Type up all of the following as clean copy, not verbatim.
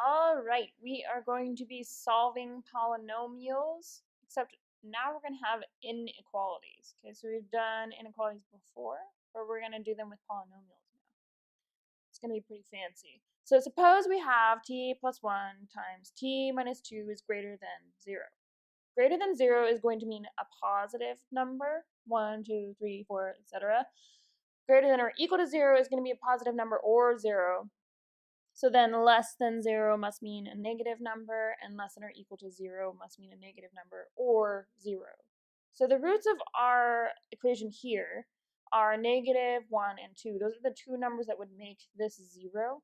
All right, we are going to be solving polynomials, except now we're going to have inequalities. Okay, so we've done inequalities before, but we're going to do them with polynomials now. It's going to be pretty fancy. So suppose we have t plus 1 times t minus 2 is greater than 0. Greater than 0 is going to mean a positive number, 1, 2, 3, 4, etc. Greater than or equal to 0 is going to be a positive number or 0. So then less than 0 must mean a negative number, and less than or equal to 0 must mean a negative number or 0. So the roots of our equation here are negative 1 and 2. Those are the two numbers that would make this 0.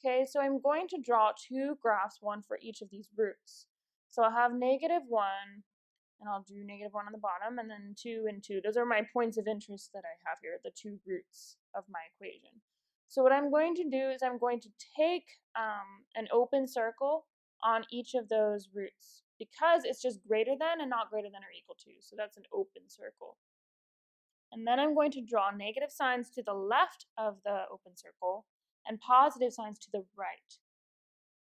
Okay, so I'm going to draw two graphs, one for each of these roots. So I'll have negative 1, and I'll do negative 1 on the bottom, and then 2 and 2. Those are my points of interest that I have here, the two roots of my equation. So what I'm going to do is I'm going to take an open circle on each of those roots because it's just greater than and not greater than or equal to. So that's an open circle. And then I'm going to draw negative signs to the left of the open circle and positive signs to the right.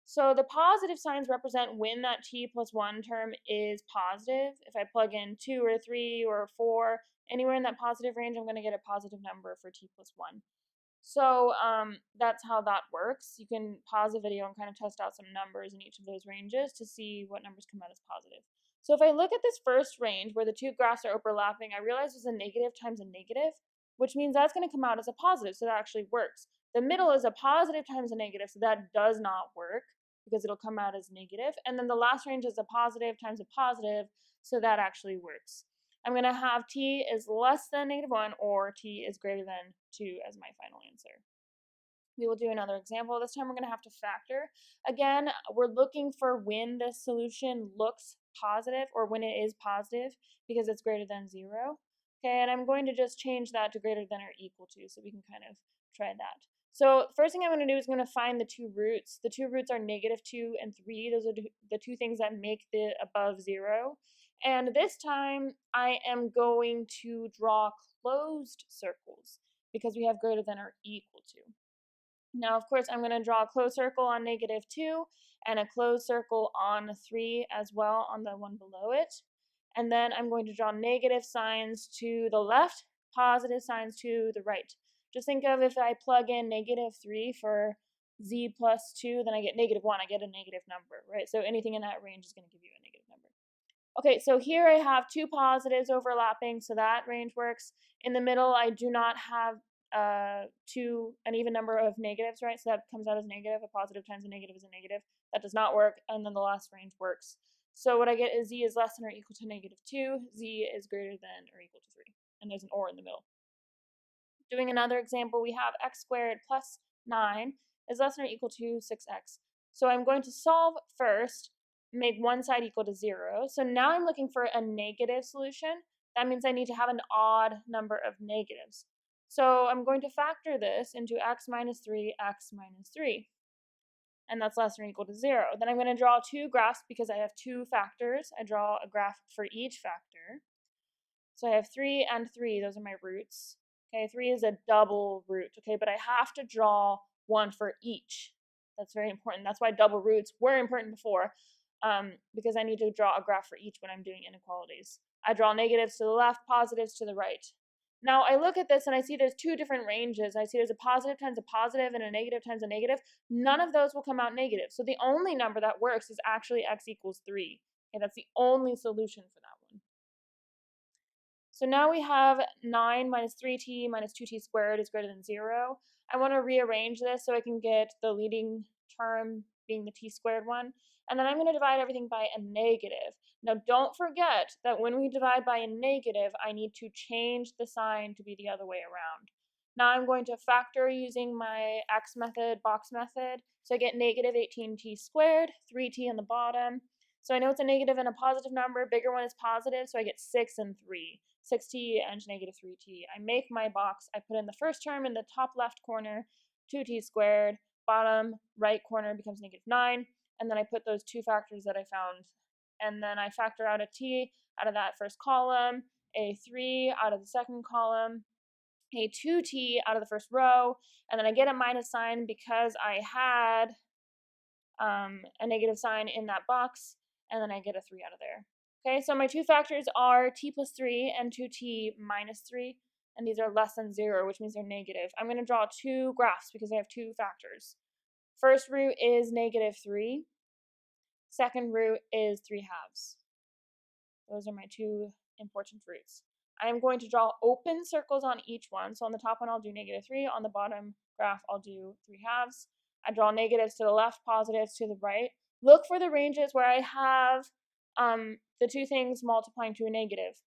So the positive signs represent when that t plus 1 term is positive. If I plug in 2 or 3 or 4, anywhere in that positive range, I'm going to get a positive number for t plus 1. So that's how that works. You can pause the video and kind of test out some numbers in each of those ranges to see what numbers come out as positive. So if I look at this first range where the two graphs are overlapping, I realize there's a negative times a negative, which means that's going to come out as a positive, so that actually works. The middle is a positive times a negative, so that does not work because it'll come out as negative. And then the last range is a positive times a positive, so that actually works. I'm going to have t is less than negative 1 or t is greater than 2 as my final answer. We will do another example. This time we're going to have to factor. Again, we're looking for when the solution looks positive or when it is positive because it's greater than 0. Okay, and I'm going to just change that to greater than or equal to so we can kind of try that. So first thing I'm going to do is I'm going to find the two roots. The two roots are negative 2 and 3. Those are the two things that make the above 0. And this time I am going to draw closed circles because we have greater than or equal to. Now, of course, I'm going to draw a closed circle on negative 2 and a closed circle on 3 as well on the one below it. And then I'm going to draw negative signs to the left, positive signs to the right. Just think of if I plug in negative 3 for z plus 2, then I get negative 1. I get a negative number, right? So anything in that range is going to give you a negative number. Okay, so here I have two positives overlapping, so that range works. In the middle, I do not have an even number of negatives, right? So that comes out as negative. A positive times a negative is a negative. That does not work, and then the last range works. So what I get is z is less than or equal to negative 2. Z is greater than or equal to 3. And there's an or in the middle. Doing another example, we have x squared plus 9 is less than or equal to 6x. So I'm going to solve first, make one side equal to 0. So now I'm looking for a negative solution. That means I need to have an odd number of negatives. So I'm going to factor this into x minus 3, x minus 3. And that's less than or equal to 0. Then I'm going to draw two graphs because I have two factors. I draw a graph for each factor. So I have 3 and 3. Those are my roots. Okay, 3 is a double root. Okay, but I have to draw one for each. That's very important. That's why double roots were important before, because I need to draw a graph for each when I'm doing inequalities. I draw negatives to the left, positives to the right. Now I look at this and I see there's two different ranges. I see there's a positive times a positive and a negative times a negative. None of those will come out negative. So the only number that works is actually x equals 3. Okay, that's the only solution for that one. So now we have 9 minus 3t minus 2t squared is greater than 0. I want to rearrange this so I can get the leading term being the t squared one. And then I'm going to divide everything by a negative. Now don't forget that when we divide by a negative, I need to change the sign to be the other way around. Now I'm going to factor using my x method, box method. So I get negative 18t squared, 3t on the bottom. So I know it's a negative and a positive number. Bigger one is positive, so I get 6 and 3. 6t and negative 3t. I make my box. I put in the first term in the top left corner, 2t squared. Bottom right corner becomes negative 9. And then I put those two factors that I found. And then I factor out a t out of that first column, a 3 out of the second column, a 2t out of the first row. And then I get a minus sign because I had a negative sign in that box, and then I get a 3 out of there. Okay, so my two factors are t plus 3 and 2t minus 3, and these are less than 0, which means they're negative. I'm going to draw two graphs because I have two factors. First root is negative 3. Second root is 3/2. Those are my two important roots. I am going to draw open circles on each one. So on the top one, I'll do negative 3. On the bottom graph, I'll do 3/2. I draw negatives to the left, positives to the right. Look for the ranges where I have the two things multiplying to a negative.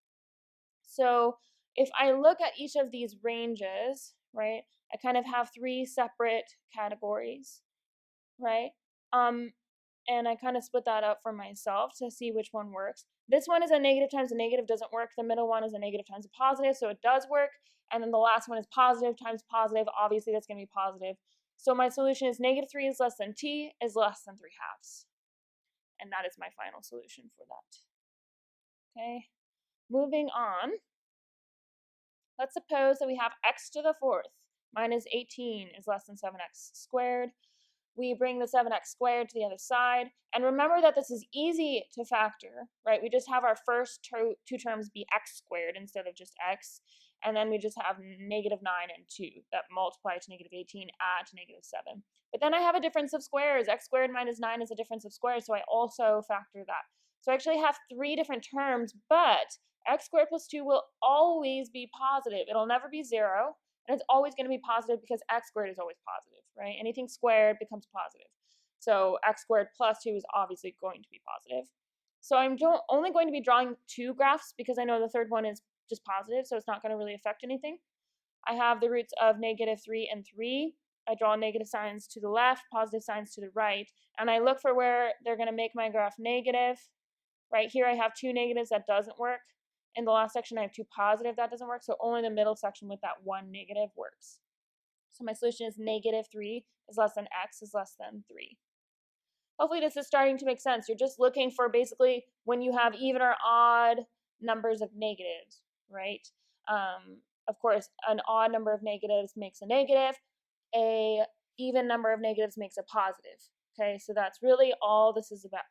So if I look at each of these ranges, right, I kind of have three separate categories, right? And I kind of split that up for myself to see which one works. This one is a negative times a negative, doesn't work. The middle one is a negative times a positive, so it does work. And then the last one is positive times positive. Obviously, that's going to be positive. So my solution is negative 3 is less than t is less than 3/2. And that is my final solution for that. Okay, moving on. Let's suppose that we have x to the 4th minus 18 is less than 7x squared. We bring the 7x squared to the other side. And remember that this is easy to factor, right? We just have our first two terms be x squared instead of just x. And then we just have negative 9 and 2 that multiply to negative 18, add to negative 7. But then I have a difference of squares. X squared minus 9 is a difference of squares, so I also factor that. So I actually have three different terms, but x squared plus 2 will always be positive. It'll never be 0. And it's always going to be positive because x squared is always positive, right? Anything squared becomes positive. So x squared plus 2 is obviously going to be positive. So I'm only going to be drawing two graphs because I know the third one is just positive, so it's not going to really affect anything. I have the roots of negative 3 and 3. I draw negative signs to the left, positive signs to the right, and I look for where they're going to make my graph negative. Right here I have two negatives, that doesn't work. In the last section, I have two positive, that doesn't work, so only the middle section with that one negative works. So my solution is negative 3 is less than x is less than 3. Hopefully this is starting to make sense. You're just looking for basically when you have even or odd numbers of negatives, right? Of course, an odd number of negatives makes a negative. A even number of negatives makes a positive. Okay, so that's really all this is about.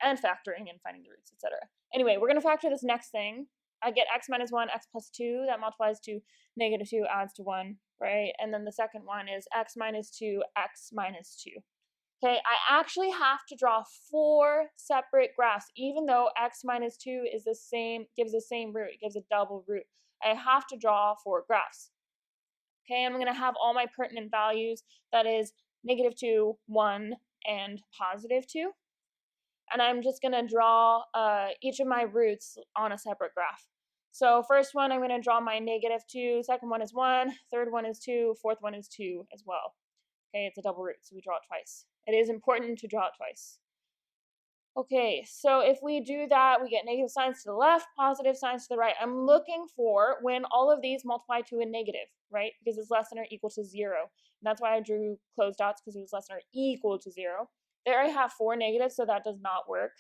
And factoring and finding the roots, etc. Anyway, we're going to factor this next thing. I get x minus 1, x plus 2. That multiplies to negative 2, adds to 1, right? And then the second one is x minus 2, x minus 2. Okay, I actually have to draw four separate graphs, even though x minus 2 is the same, gives the same root. It gives a double root. I have to draw four graphs. Okay, I'm going to have all my pertinent values. That is negative 2, 1, and positive 2. And I'm just going to draw each of my roots on a separate graph. So first one, I'm going to draw my negative 2. Second one is 1. Third one is 2. Fourth one is 2 as well. Okay, it's a double root, so we draw it twice. It is important to draw it twice. Okay, so if we do that, we get negative signs to the left, positive signs to the right. I'm looking for when all of these multiply to a negative, right? Because it's less than or equal to 0. And that's why I drew closed dots, because it was less than or equal to 0. There I have 4 negatives, so that does not work.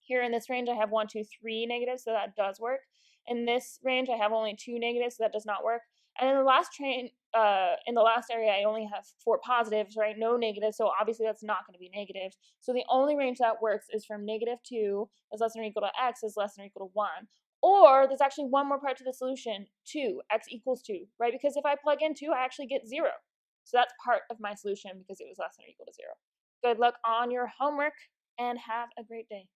Here in this range, I have 1, 2, 3 negatives, so that does work. In this range, I have only 2 negatives, so that does not work. And in the last area, I only have 4 positives, right? No negatives, so obviously that's not going to be negative. So the only range that works is from negative 2 is less than or equal to x is less than or equal to 1. Or there's actually one more part to the solution, 2, x equals 2, right? Because if I plug in 2, I actually get 0. So that's part of my solution because it was less than or equal to 0. Good luck on your homework and have a great day.